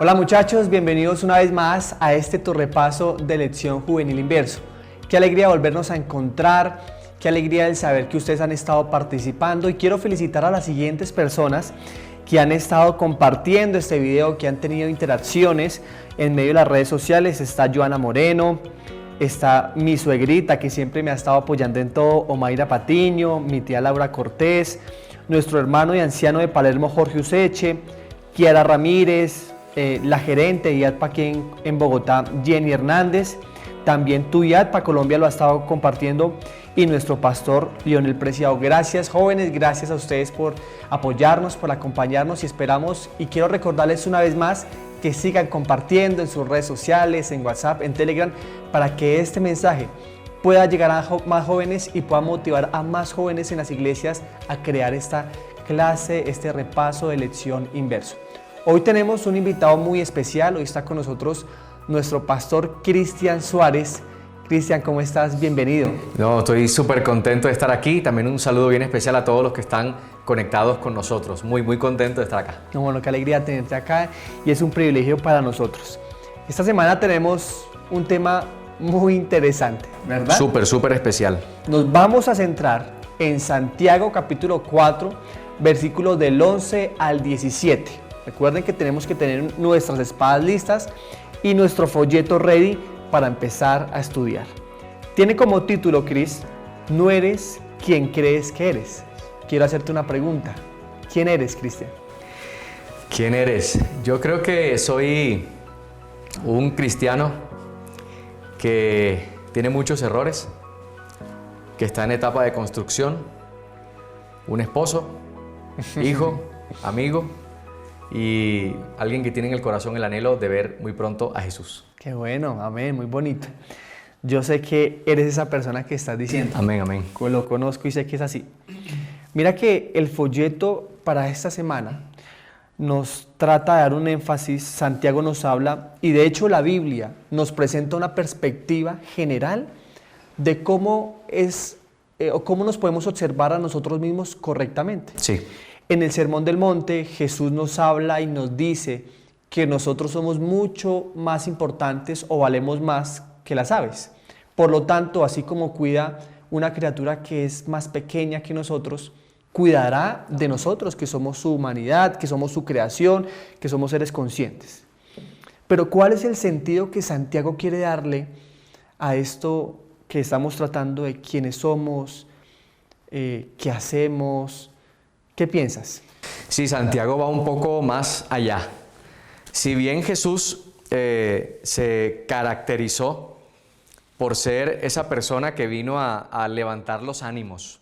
Hola muchachos, bienvenidos una vez más a tu repaso de Lección Juvenil Inverso. Qué alegría volvernos a encontrar, qué alegría el saber que ustedes han estado participando y quiero felicitar a las siguientes personas que han estado compartiendo este video, que han tenido interacciones en medio de las redes sociales. Está Joana Moreno, está mi suegrita que siempre me ha estado apoyando en todo, Omaira Patiño, mi tía Laura Cortés, nuestro hermano y anciano de Palermo Jorge Useche, Kiara Ramírez, la gerente de IADPA aquí en Bogotá, Jenny Hernández, también tu IADPA Colombia lo ha estado compartiendo y nuestro pastor Lionel Preciado. Gracias jóvenes, gracias a ustedes por apoyarnos, por acompañarnos y esperamos y quiero recordarles una vez más que sigan compartiendo en sus redes sociales, en WhatsApp, en Telegram, para que este mensaje pueda llegar a más jóvenes y pueda motivar a más jóvenes en las iglesias a crear esta clase, este repaso de Lección Inverso. Hoy tenemos un invitado muy especial, hoy está con nosotros nuestro pastor Cristian Suárez. Cristian, ¿cómo estás? Bienvenido. No, estoy súper contento de estar aquí. También un saludo bien especial a todos los que están conectados con nosotros. Muy contento de estar acá. No, bueno, qué alegría tenerte acá y es un privilegio para nosotros. Esta semana tenemos un tema muy interesante, ¿verdad? Súper especial. Nos vamos a centrar en Santiago capítulo 4, versículos del 11 al 17. Recuerden que tenemos que tener nuestras espadas listas y nuestro folleto ready para empezar a estudiar. Tiene como título, Cris, no eres quien crees que eres. Quiero hacerte una pregunta. ¿Quién eres, Cristian? ¿Quién eres? Yo creo que soy un cristiano que tiene muchos errores, que está en etapa de construcción, un esposo, hijo, amigo, y alguien que tiene en el corazón el anhelo de ver muy pronto a Jesús. Qué bueno, amén, muy bonito. Yo sé que eres esa persona que estás diciendo. Amén. Lo conozco y sé que es así. Mira que el folleto para esta semana nos trata de dar un énfasis, Santiago nos habla, y de hecho la Biblia nos presenta una perspectiva general de cómo es o cómo nos podemos observar a nosotros mismos correctamente. Sí. En el Sermón del Monte, Jesús nos habla y nos dice que nosotros somos mucho más importantes o valemos más que las aves. Por lo tanto, así como cuida una criatura que es más pequeña que nosotros, cuidará de nosotros, que somos su humanidad, que somos su creación, que somos seres conscientes. Pero ¿cuál es el sentido que Santiago quiere darle a esto que estamos tratando de quiénes somos, qué hacemos? ¿Qué piensas? Sí, Santiago va un poco más allá. Si bien Jesús se caracterizó por ser esa persona que vino a levantar los ánimos,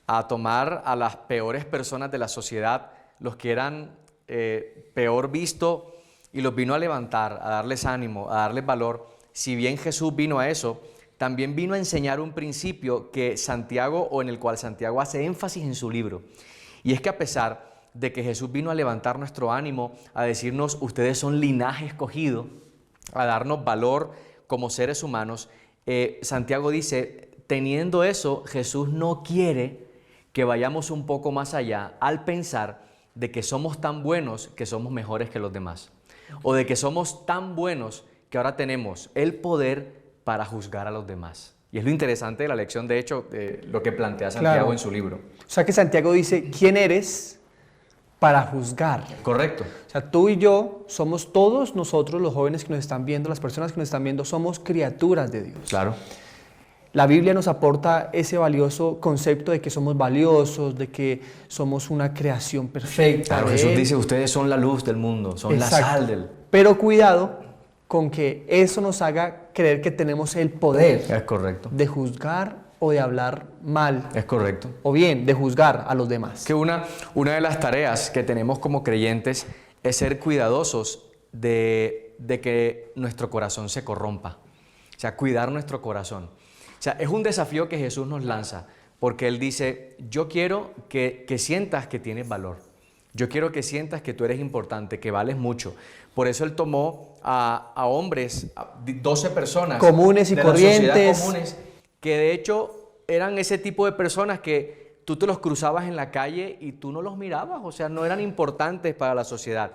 a tomar a las peores personas de la sociedad, los que eran peor visto, y los vino a levantar, a darles ánimo, a darles valor. Si bien Jesús vino a eso, también vino a enseñar un principio que Santiago, o en el cual Santiago hace énfasis en su libro. Y es que a pesar de que Jesús vino a levantar nuestro ánimo, a decirnos, ustedes son linaje escogido, a darnos valor como seres humanos, Santiago dice, teniendo eso, Jesús no quiere que vayamos un poco más allá al pensar de que somos tan buenos que somos mejores que los demás, o de que somos tan buenos que ahora tenemos el poder para juzgar a los demás. Y es lo interesante de la lección, de hecho, lo que plantea Santiago en su libro. O sea que Santiago dice, ¿quién eres para juzgar? Correcto. O sea, tú y yo somos todos nosotros, los jóvenes que nos están viendo, las personas que nos están viendo, somos criaturas de Dios. Claro. La Biblia nos aporta ese valioso concepto de que somos valiosos, de que somos una creación perfecta. Claro, Jesús dice, ustedes son la luz del mundo, son la sal del... Pero cuidado con que eso nos haga creer que tenemos el poder. Es correcto. De juzgar o de hablar mal. Es correcto. O bien, de juzgar a los demás. Que una de las tareas que tenemos como creyentes es ser cuidadosos de que nuestro corazón se corrompa. O sea, cuidar nuestro corazón. O sea, es un desafío que Jesús nos lanza, porque Él dice, yo quiero que sientas que tienes valor. Yo quiero que sientas que tú eres importante, que vales mucho. Por eso Él tomó a hombres, a 12 personas comunes y corrientes, comunes, que de hecho eran ese tipo de personas que tú te los cruzabas en la calle y tú no los mirabas, o sea, no eran importantes para la sociedad.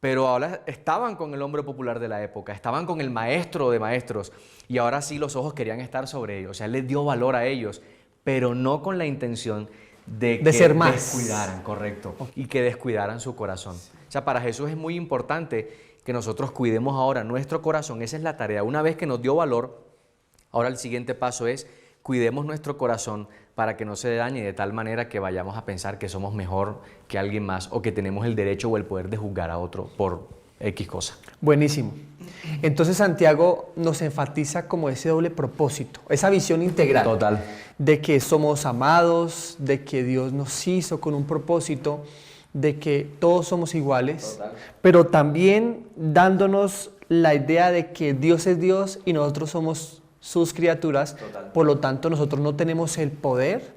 pero ahora estaban con el hombre popular de la época, estaban con el maestro de maestros, y ahora sí los ojos querían estar sobre ellos. O sea, él les dio valor a ellos, pero no con la intención de que ser más. descuidaran, correcto, y que descuidaran su corazón. O sea, para Jesús es muy importante que nosotros cuidemos ahora nuestro corazón. Esa es la tarea. Una vez que nos dio valor, ahora el siguiente paso es cuidemos nuestro corazón para que no se dañe de tal manera que vayamos a pensar que somos mejor que alguien más o que tenemos el derecho o el poder de juzgar a otro por X cosa. Buenísimo. Entonces Santiago nos enfatiza como ese doble propósito, esa visión integral. Total. De que somos amados, de que Dios nos hizo con un propósito, de que todos somos iguales, Total. pero también dándonos la idea de que Dios es Dios y nosotros somos sus criaturas. Total. Por lo tanto nosotros no tenemos el poder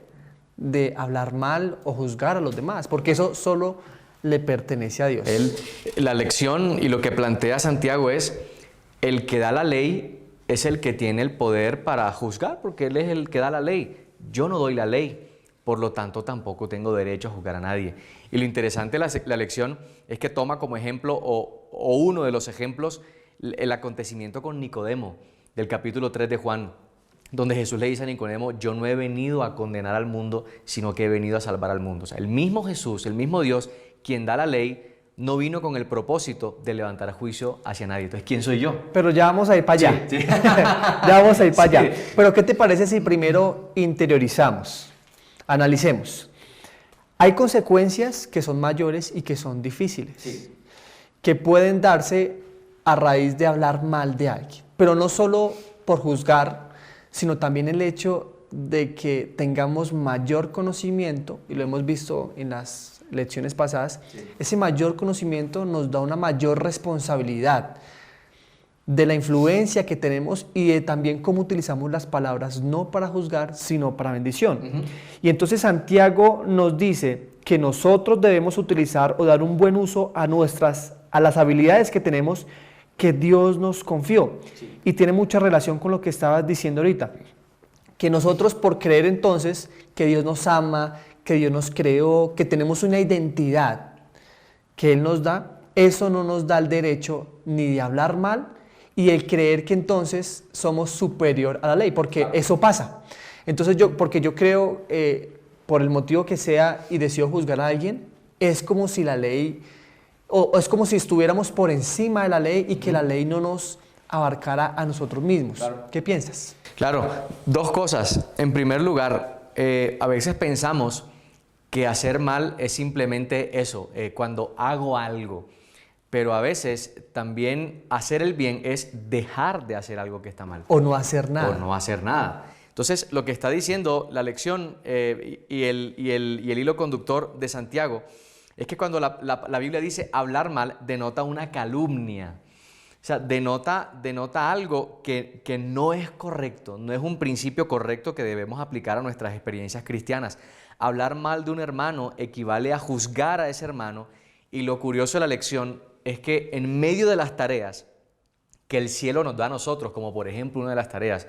de hablar mal o juzgar a los demás, porque eso solo le pertenece a Dios. La lección y lo que plantea Santiago es: el que da la ley es el que tiene el poder para juzgar, porque él es el que da la ley. Yo no doy la ley, por lo tanto tampoco tengo derecho a juzgar a nadie. Y lo interesante de la lección es que toma como ejemplo, o uno de los ejemplos, el acontecimiento con Nicodemo, del capítulo 3 de Juan, donde Jesús le dice a Nicodemo: yo no he venido a condenar al mundo, sino que he venido a salvar al mundo. O sea, el mismo Jesús, el mismo Dios, quien da la ley, no vino con el propósito de levantar juicio hacia nadie. Entonces, ¿quién soy yo? Pero ya vamos a ir para allá. Sí, sí. Ya vamos a ir para Sí. allá. Pero ¿qué te parece si primero interiorizamos? Analicemos. Hay consecuencias que son mayores y que son difíciles, Sí. que pueden darse a raíz de hablar mal de alguien. Pero no solo por juzgar, sino también el hecho de que tengamos mayor conocimiento, y lo hemos visto en las lecciones pasadas. Sí. Ese mayor conocimiento nos da una mayor responsabilidad de la influencia que tenemos y de también cómo utilizamos las palabras, no para juzgar, sino para bendición. Y entonces Santiago nos dice que nosotros debemos utilizar o dar un buen uso a las habilidades que tenemos, que Dios nos confió. Sí. Y tiene mucha relación con lo que estabas diciendo ahorita, que nosotros, por creer entonces que Dios nos ama, que Dios nos creó, que tenemos una identidad que Él nos da, eso no nos da el derecho ni de hablar mal y el creer que entonces somos superior a la ley, porque eso pasa. Entonces porque yo creo, por el motivo que sea, y decido juzgar a alguien, es como si la ley, o es como si estuviéramos por encima de la ley y que la ley no nos abarcara a nosotros mismos. Claro. ¿Qué piensas? Claro, dos cosas. En primer lugar, a veces pensamos que hacer mal es simplemente eso, cuando hago algo. Pero a veces también hacer el bien es dejar de hacer algo que está mal. O no hacer nada. O no hacer nada. Entonces, lo que está diciendo la lección y el hilo conductor de Santiago es que cuando la Biblia dice hablar mal, denota una calumnia. O sea, denota algo que no es correcto, no es un principio correcto que debemos aplicar a nuestras experiencias cristianas. Hablar mal de un hermano equivale a juzgar a ese hermano, y lo curioso de la lección es que en medio de las tareas que el cielo nos da a nosotros, como por ejemplo una de las tareas,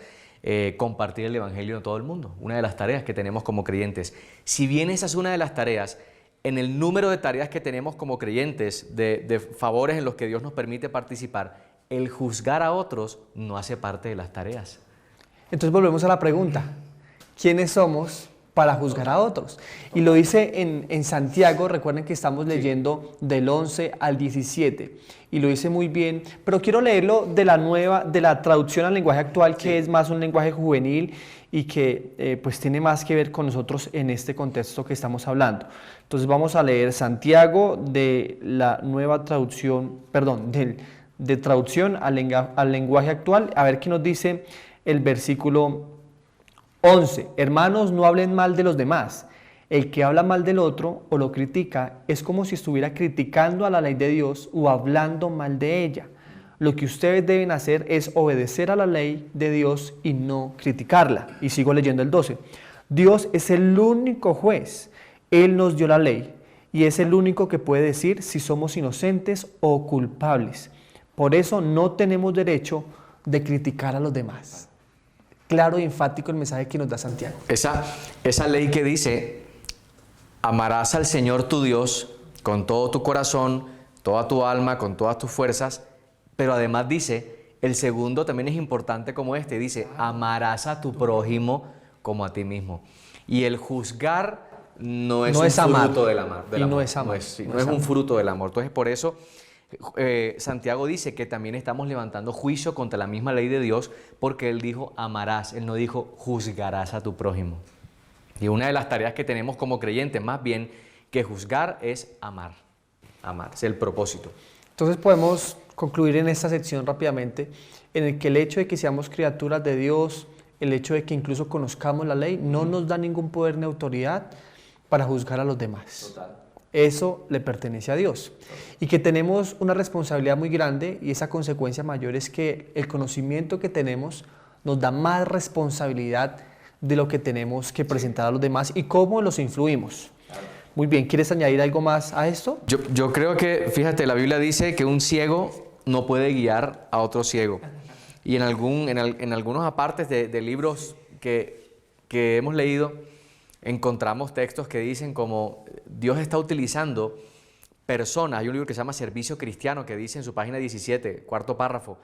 compartir el evangelio en todo el mundo, una de las tareas que tenemos como creyentes, si bien esa es una de las tareas, en el número de tareas que tenemos como creyentes, de favores en los que Dios nos permite participar, el juzgar a otros no hace parte de las tareas. Entonces volvemos a la pregunta: ¿quiénes somos para juzgar a otros? Y lo dice en Santiago. Recuerden que estamos leyendo del 11 al 17 y lo dice muy bien, pero quiero leerlo de la traducción al lenguaje actual, que es más un lenguaje juvenil y que pues tiene más que ver con nosotros en este contexto que estamos hablando. Entonces vamos a leer Santiago de la nueva traducción, perdón, de traducción al lenguaje actual, a ver qué nos dice el versículo 11. Hermanos, no hablen mal de los demás. El que habla mal del otro o lo critica es como si estuviera criticando a la ley de Dios o hablando mal de ella. Lo que ustedes deben hacer es obedecer a la ley de Dios y no criticarla. Y sigo leyendo el 12. Dios es el único juez. Él nos dio la ley y es el único que puede decir si somos inocentes o culpables. Por eso no tenemos derecho de criticar a los demás. Claro y enfático el mensaje que nos da Santiago. Esa ley que dice: amarás al Señor tu Dios con todo tu corazón, toda tu alma, con todas tus fuerzas, pero además dice, el segundo también es importante como este, dice, amarás a tu prójimo como a ti mismo. Y el juzgar no es un fruto del amor. No es amar. No es un fruto del amor. Entonces, por eso Santiago dice que también estamos levantando juicio contra la misma ley de Dios, porque él dijo amarás, él no dijo juzgarás a tu prójimo. Y una de las tareas que tenemos como creyentes, más bien que juzgar, es amar. Amar, es el propósito. Entonces podemos concluir en esta sección rápidamente en el que el hecho de que seamos criaturas de Dios, el hecho de que incluso conozcamos la ley, no nos da ningún poder ni autoridad para juzgar a los demás. Total. Eso le pertenece a Dios. Y que tenemos una responsabilidad muy grande, y esa consecuencia mayor es que el conocimiento que tenemos nos da más responsabilidad de lo que tenemos que presentar a los demás y cómo los influimos. Muy bien, ¿quieres añadir algo más a esto? Yo creo que, fíjate, la Biblia dice que un ciego no puede guiar a otro ciego. Y en algunos apartes de libros que hemos leído, encontramos textos que dicen como Dios está utilizando personas. Hay un libro que se llama Servicio Cristiano que dice en su página 17, cuarto párrafo,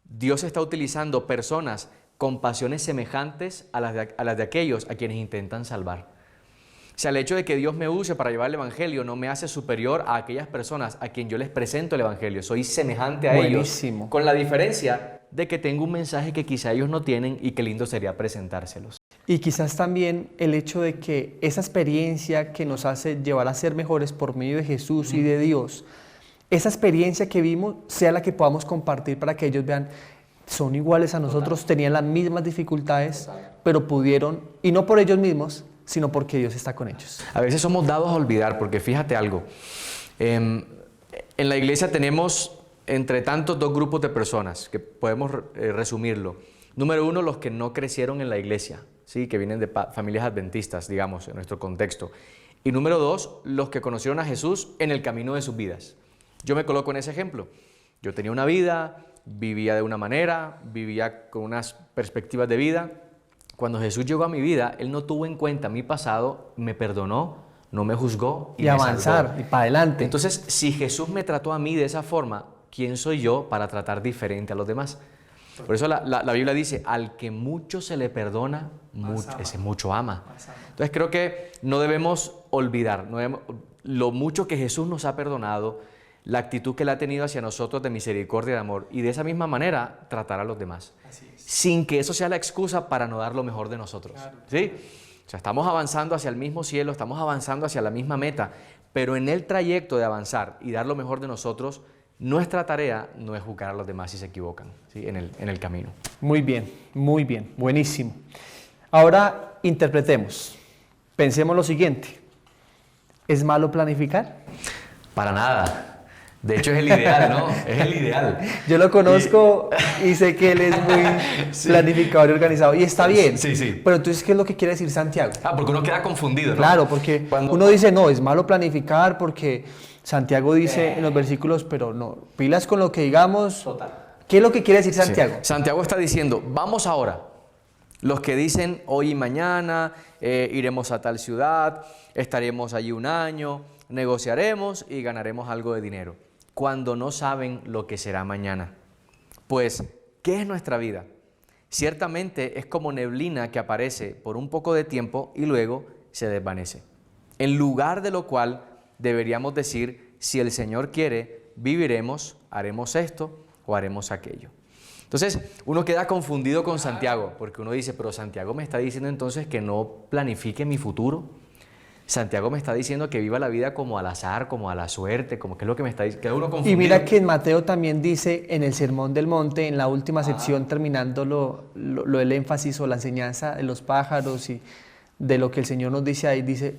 Dios está utilizando personas con pasiones semejantes a las de aquellos a quienes intentan salvar. O sea, el hecho de que Dios me use para llevar el Evangelio no me hace superior a aquellas personas a quien yo les presento el Evangelio. Soy semejante a ellos, con la diferencia de que tengo un mensaje que quizá ellos no tienen y qué lindo sería presentárselos. Y quizás también el hecho de que esa experiencia que nos hace llevar a ser mejores por medio de Jesús y de Dios, esa experiencia que vimos sea la que podamos compartir para que ellos vean, son iguales a nosotros, tenían las mismas dificultades, pero pudieron, y no por ellos mismos, sino porque Dios está con ellos. A veces somos dados a olvidar, porque fíjate algo, en la iglesia tenemos entre tantos dos grupos de personas, que podemos resumirlo. Número uno, los que no crecieron en la iglesia, ¿sí? Que vienen de familias adventistas, digamos, en nuestro contexto. Y número dos, los que conocieron a Jesús en el camino de sus vidas. Yo me coloco en ese ejemplo. Yo tenía una vida, vivía de una manera, vivía con unas perspectivas de vida. Cuando Jesús llegó a mi vida, Él no tuvo en cuenta mi pasado, me perdonó, no me juzgó y avanzar, salvó. Y para adelante. Entonces, si Jesús me trató a mí de esa forma, ¿quién soy yo para tratar diferente a los demás? Por eso la Biblia dice, al que mucho se le perdona, ese mucho ama. Entonces creo que no debemos olvidar lo mucho que Jesús nos ha perdonado, la actitud que Él ha tenido hacia nosotros de misericordia y de amor, y de esa misma manera tratar a los demás. Sin que eso sea la excusa para no dar lo mejor de nosotros. Claro. ¿Sí? O sea, estamos avanzando hacia el mismo cielo, estamos avanzando hacia la misma meta, pero en el trayecto de avanzar y dar lo mejor de nosotros, nuestra tarea no es juzgar a los demás si se equivocan, ¿sí? en el camino. Muy bien, buenísimo. Ahora interpretemos, pensemos lo siguiente, ¿es malo planificar? Para nada. De hecho es el ideal, ¿no? Es el ideal. Yo lo conozco y sé que él es muy planificador y organizado. Y está bien. Sí. Pero entonces, ¿qué es lo que quiere decir Santiago? Porque uno queda confundido, ¿no? Claro, porque uno dice, no, es malo planificar porque Santiago dice en los versículos, pero no, pilas con lo que digamos. Total. ¿Qué es lo que quiere decir Santiago? Sí. Santiago está diciendo, vamos ahora. Los que dicen hoy y mañana, iremos a tal ciudad, estaremos allí un año, negociaremos y ganaremos algo de dinero, cuando no saben lo que será mañana. Pues, ¿qué es nuestra vida? Ciertamente es como neblina que aparece por un poco de tiempo y luego se desvanece. En lugar de lo cual deberíamos decir, si el Señor quiere, viviremos, haremos esto o haremos aquello. Entonces, uno queda confundido con Santiago, porque uno dice, pero Santiago me está diciendo entonces que no planifique mi futuro. Santiago me está diciendo que viva la vida como al azar, como a la suerte, como que es lo que me está diciendo. Queda uno confundido. Y mira que en Mateo también dice, en el Sermón del Monte, en la última sección, terminando el énfasis o la enseñanza de los pájaros y de lo que el Señor nos dice ahí, dice,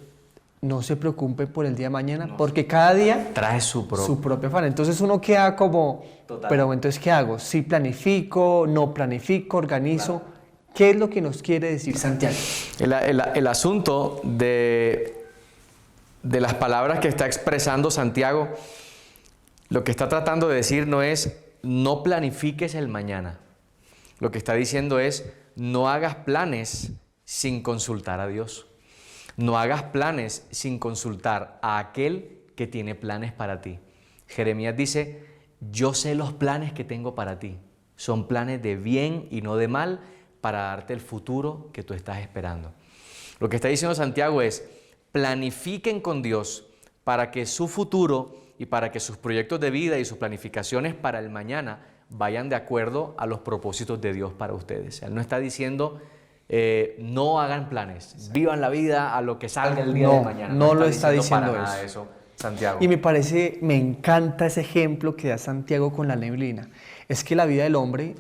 no se preocupe por el día de mañana, porque cada día trae su propio afán. Entonces uno queda como, total. Pero entonces, ¿qué hago? ¿Sí planifico, no planifico, organizo? Claro. ¿Qué es lo que nos quiere decir Santiago? El asunto de las palabras que está expresando Santiago, lo que está tratando de decir no es no planifiques el mañana. Lo que está diciendo es no hagas planes sin consultar a Dios. No hagas planes sin consultar a aquel que tiene planes para ti. Jeremías dice, yo sé los planes que tengo para ti. Son planes de bien y no de mal para darte el futuro que tú estás esperando. Lo que está diciendo Santiago es, planifiquen con Dios para que su futuro y para que sus proyectos de vida y sus planificaciones para el mañana vayan de acuerdo a los propósitos de Dios para ustedes. Él no está diciendo, no hagan planes, vivan la vida a lo que salga el día de mañana. No lo está diciendo para nada eso, Santiago. Y me encanta ese ejemplo que da Santiago con la neblina. Es que la vida del hombre,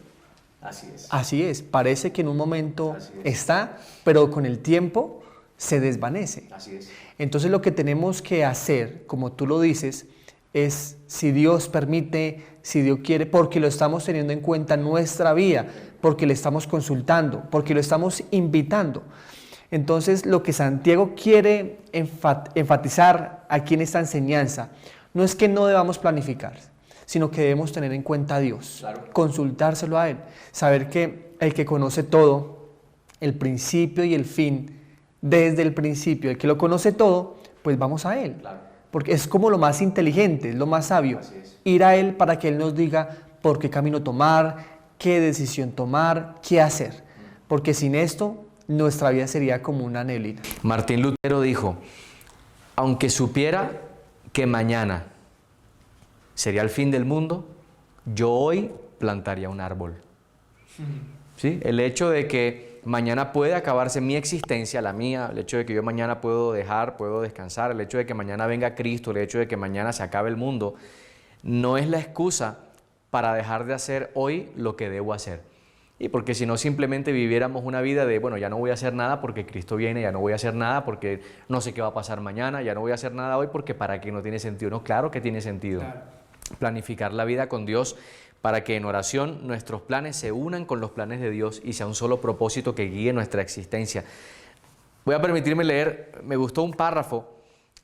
así es, parece que en un momento está, pero con el tiempo se desvanece. Así es. Entonces lo que tenemos que hacer, como tú lo dices, es si Dios permite, si Dios quiere, porque lo estamos teniendo en cuenta en nuestra vida, porque le estamos consultando, porque lo estamos invitando. Entonces lo que Santiago quiere enfatizar aquí en esta enseñanza no es que no debamos planificar, sino que debemos tener en cuenta a Dios, claro, consultárselo a Él, saber que el que conoce todo, el principio y el fin, desde el principio, el que lo conoce todo, pues vamos a Él. Claro. Porque es como lo más inteligente, es lo más sabio, ir a Él para que Él nos diga por qué camino tomar, qué decisión tomar, qué hacer. Porque sin esto, nuestra vida sería como una neblina. Martín Lutero dijo, aunque supiera que mañana sería el fin del mundo, yo hoy plantaría un árbol. ¿Sí? El hecho de que mañana puede acabarse mi existencia, la mía, el hecho de que yo mañana puedo descansar, el hecho de que mañana venga Cristo, el hecho de que mañana se acabe el mundo, no es la excusa para dejar de hacer hoy lo que debo hacer. Y porque si no simplemente viviéramos una vida de, bueno, ya no voy a hacer nada porque Cristo viene, ya no voy a hacer nada porque no sé qué va a pasar mañana, ya no voy a hacer nada hoy porque para qué no tiene sentido. No, claro que tiene sentido. Claro. Planificar la vida con Dios para que en oración nuestros planes se unan con los planes de Dios y sea un solo propósito que guíe nuestra existencia. Voy a permitirme leer, me gustó un párrafo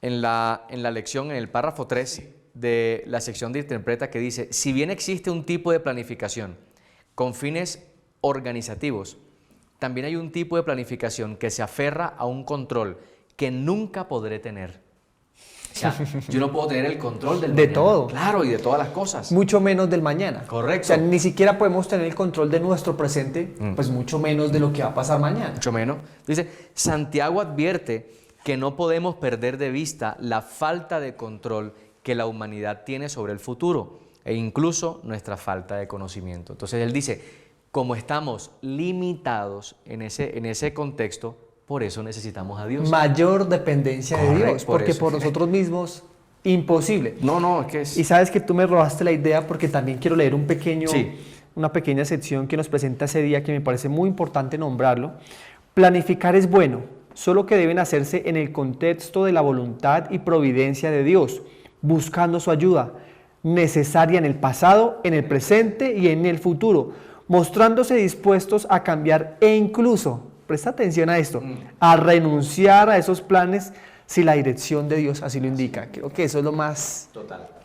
en la lección, en el párrafo 3 de la sección de Interpreta, que dice, si bien existe un tipo de planificación con fines organizativos, también hay un tipo de planificación que se aferra a un control que nunca podré tener. O sea, yo no puedo tener el control del mañana. De todo. Claro, y de todas las cosas. Mucho menos del mañana. Correcto. O sea, ni siquiera podemos tener el control de nuestro presente, pues mucho menos de lo que va a pasar mañana. Mucho menos. Dice, Santiago advierte que no podemos perder de vista la falta de control que la humanidad tiene sobre el futuro e incluso nuestra falta de conocimiento. Entonces él dice, como estamos limitados en ese contexto, por eso necesitamos a Dios. Mayor dependencia de Dios, porque por nosotros mismos, imposible. No, es que es... Y sabes que tú me robaste la idea porque también quiero leer una pequeña sección que nos presenta ese día que me parece muy importante nombrarlo. Planificar es bueno, solo que deben hacerse en el contexto de la voluntad y providencia de Dios, buscando su ayuda, necesaria en el pasado, en el presente y en el futuro, mostrándose dispuestos a cambiar e incluso, presta atención a esto, a renunciar a esos planes si la dirección de Dios así lo indica. Creo que eso es lo más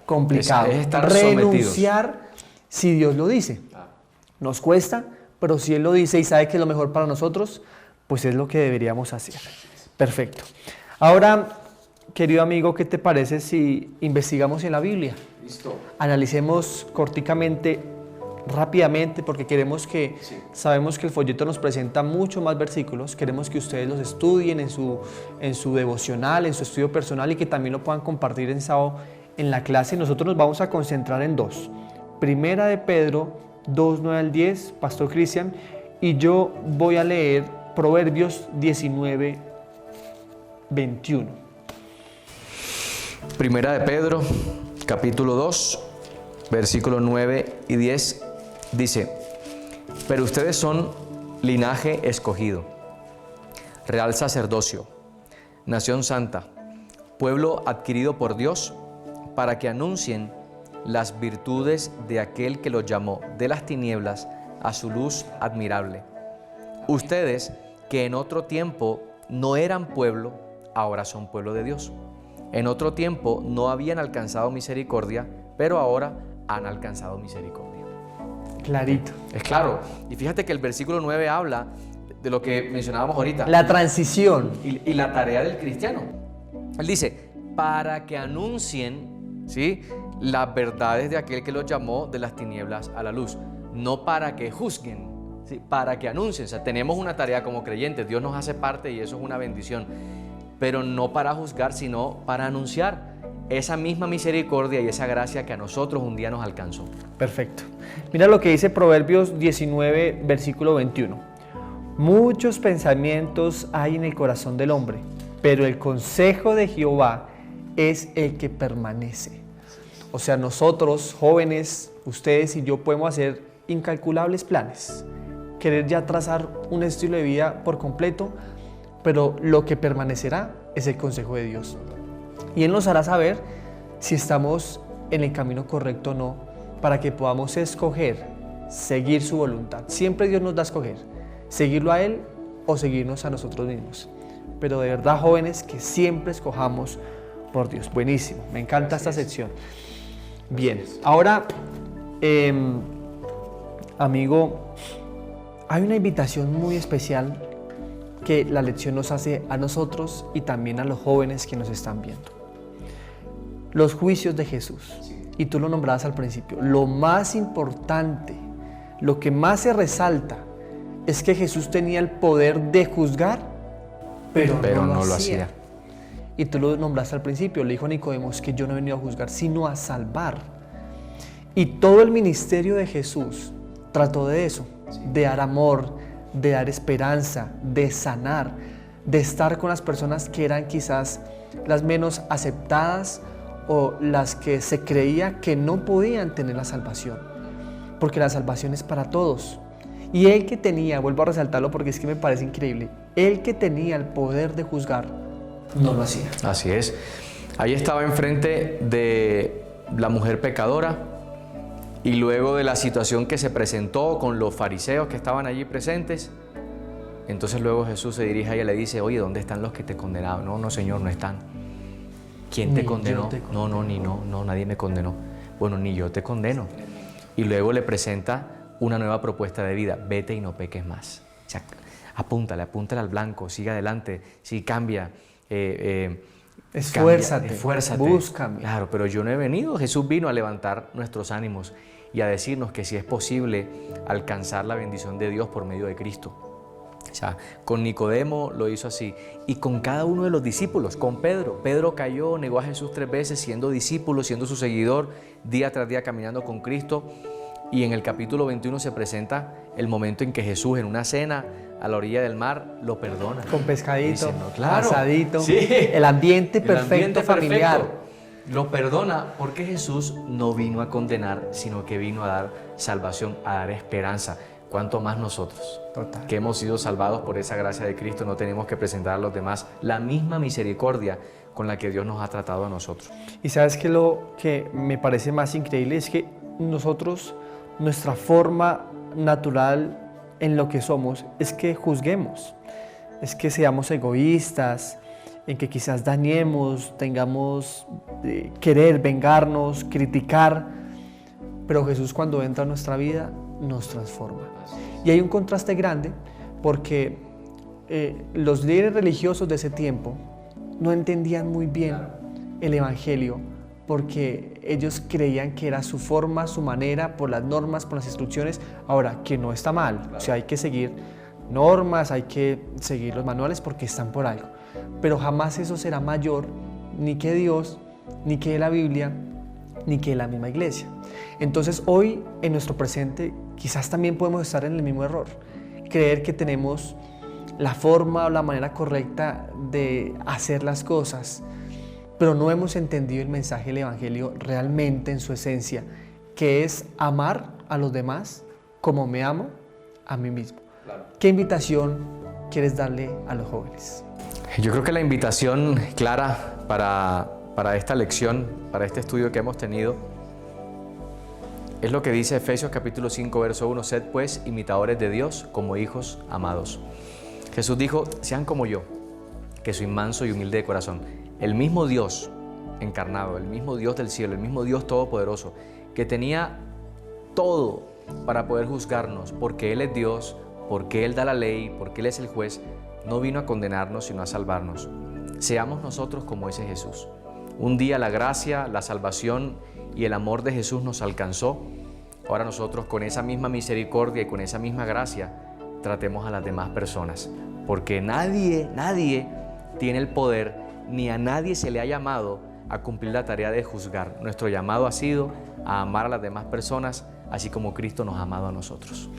complicado. Es estar renunciar sometidos. Si Dios lo dice. Nos cuesta, pero si Él lo dice y sabe que es lo mejor para nosotros, pues es lo que deberíamos hacer. Perfecto. Ahora, querido amigo, ¿qué te parece si investigamos en la Biblia? Listo. Analicemos corticamente, rápidamente, porque sabemos que el folleto nos presenta mucho más versículos, queremos que ustedes los estudien en su devocional, en su estudio personal y que también lo puedan compartir en sábado en la clase. Nosotros nos vamos a concentrar en dos. Primera de Pedro 2, 9 al 10, Pastor Cristian, y yo voy a leer Proverbios 19, 21. Primera de Pedro, capítulo 2, versículos 9 y 10, dice, pero ustedes son linaje escogido, real sacerdocio, nación santa, pueblo adquirido por Dios, para que anuncien las virtudes de aquel que los llamó de las tinieblas a su luz admirable. Ustedes, que en otro tiempo no eran pueblo, ahora son pueblo de Dios. En otro tiempo no habían alcanzado misericordia, pero ahora han alcanzado misericordia. Clarito. Es claro. Y fíjate que el versículo 9 habla de lo que mencionábamos ahorita. La transición. Y la tarea del cristiano. Él dice, para que anuncien, ¿sí?, las verdades de aquel que los llamó de las tinieblas a la luz, no para que juzguen, ¿sí? Para que anuncien. O sea, tenemos una tarea como creyentes, Dios nos hace parte y eso es una bendición, pero no para juzgar, sino para anunciar esa misma misericordia y esa gracia que a nosotros un día nos alcanzó. Perfecto. Mira lo que dice Proverbios 19, versículo 21. Muchos pensamientos hay en el corazón del hombre, pero el consejo de Jehová es el que permanece. O sea, nosotros, jóvenes, ustedes y yo podemos hacer incalculables planes, querer ya trazar un estilo de vida por completo, pero lo que permanecerá es el consejo de Dios. Y Él nos hará saber si estamos en el camino correcto o no, para que podamos escoger, seguir su voluntad. Siempre Dios nos da a escoger, seguirlo a Él o seguirnos a nosotros mismos. Pero de verdad, jóvenes, que siempre escojamos por Dios. Buenísimo, me encanta esta sección. Bien, ahora, amigo, hay una invitación muy especial que la lección nos hace a nosotros y también a los jóvenes que nos están viendo. Los juicios de Jesús, y tú lo nombrabas al principio, lo más importante, lo que más se resalta es que Jesús tenía el poder de juzgar, pero no lo hacía. Y tú lo nombraste al principio, le dijo a Nicodemo que yo no he venido a juzgar, sino a salvar. Y todo el ministerio de Jesús trató de eso, de dar amor, de dar esperanza, de sanar, de estar con las personas que eran quizás las menos aceptadas o las que se creía que no podían tener la salvación, porque la salvación es para todos. Y él que tenía, vuelvo a resaltarlo porque es que me parece increíble, él que tenía el poder de juzgar, no lo hacía. Así es. Ahí estaba enfrente de la mujer pecadora y luego de la situación que se presentó con los fariseos que estaban allí presentes, entonces luego Jesús se dirige a ella y le dice, oye, ¿dónde están los que te condenaban? No, Señor, no están. ¿Quién te condenó? No, nadie me condenó. Bueno, ni yo te condeno. Y luego le presenta una nueva propuesta de vida, vete y no peques más. O sea, apúntale al blanco, sigue adelante, sí, cambia. Esfuérzate, búscame. Claro, pero yo no he venido. Jesús vino a levantar nuestros ánimos y a decirnos que sí es posible alcanzar la bendición de Dios por medio de Cristo. O sea, con Nicodemo lo hizo así y con cada uno de los discípulos, con Pedro. Pedro cayó, negó a Jesús 3 veces siendo discípulo, siendo su seguidor, día tras día caminando con Cristo. Y en el capítulo 21 se presenta el momento en que Jesús en una cena a la orilla del mar lo perdona. Con pescadito, dice, no, claro, asadito, sí, el ambiente perfecto familiar. Perfecto. Lo perdona porque Jesús no vino a condenar, sino que vino a dar salvación, a dar esperanza. ¿Cuánto más nosotros? Total. Que hemos sido salvados por esa gracia de Cristo, no tenemos que presentar a los demás la misma misericordia con la que Dios nos ha tratado a nosotros. Y sabes que lo que me parece más increíble es que nosotros, nuestra forma natural en lo que somos es que juzguemos, es que seamos egoístas, en que quizás dañemos, tengamos querer vengarnos, criticar, pero Jesús cuando entra a nuestra vida nos transforma. Y hay un contraste grande porque los líderes religiosos de ese tiempo no entendían muy bien el Evangelio porque ellos creían que era su forma, su manera, por las normas, por las instrucciones. Ahora, que no está mal, o sea, hay que seguir normas, hay que seguir los manuales porque están por algo, pero jamás eso será mayor ni que Dios, ni que la Biblia, ni que la misma iglesia. Entonces hoy en nuestro presente quizás también podemos estar en el mismo error, creer que tenemos la forma o la manera correcta de hacer las cosas, pero no hemos entendido el mensaje del Evangelio realmente en su esencia, que es amar a los demás como me amo a mí mismo. Claro. ¿Qué invitación quieres darle a los jóvenes? Yo creo que la invitación clara para esta lección, para este estudio que hemos tenido, es lo que dice Efesios capítulo 5, verso 1, sed pues imitadores de Dios como hijos amados. Jesús dijo, sean como yo, que soy manso y humilde de corazón. El mismo Dios encarnado, el mismo Dios del cielo, el mismo Dios todopoderoso, que tenía todo para poder juzgarnos, porque Él es Dios, porque Él da la ley, porque Él es el juez, no vino a condenarnos, sino a salvarnos. Seamos nosotros como ese Jesús. Un día la gracia, la salvación y el amor de Jesús nos alcanzó. Ahora nosotros con esa misma misericordia y con esa misma gracia tratemos a las demás personas, porque nadie tiene el poder, ni a nadie se le ha llamado a cumplir la tarea de juzgar. Nuestro llamado ha sido a amar a las demás personas, así como Cristo nos ha amado a nosotros.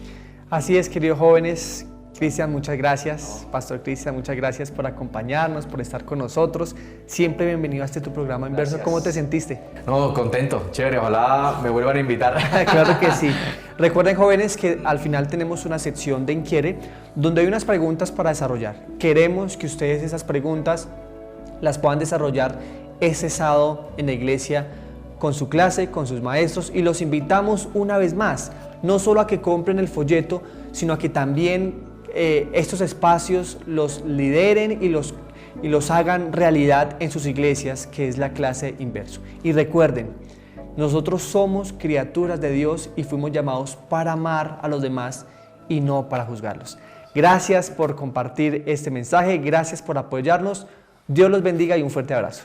Así es, queridos jóvenes. Cristian, muchas gracias. Pastor Cristian, muchas gracias por acompañarnos, por estar con nosotros. Siempre bienvenido a tu programa Inverso. Gracias. ¿Cómo te sentiste? No, contento, chévere, ojalá me vuelvan a invitar. Claro que sí. Recuerden, jóvenes, que al final tenemos una sección de Inquiere, donde hay unas preguntas para desarrollar. Queremos que ustedes esas preguntas las puedan desarrollar ese sábado en la iglesia con su clase, con sus maestros, y los invitamos una vez más, no solo a que compren el folleto, sino a que también estos espacios los lideren y los hagan realidad en sus iglesias, que es la clase Inverso. Y recuerden, nosotros somos criaturas de Dios y fuimos llamados para amar a los demás y no para juzgarlos. Gracias por compartir este mensaje, gracias por apoyarnos. Dios los bendiga y un fuerte abrazo.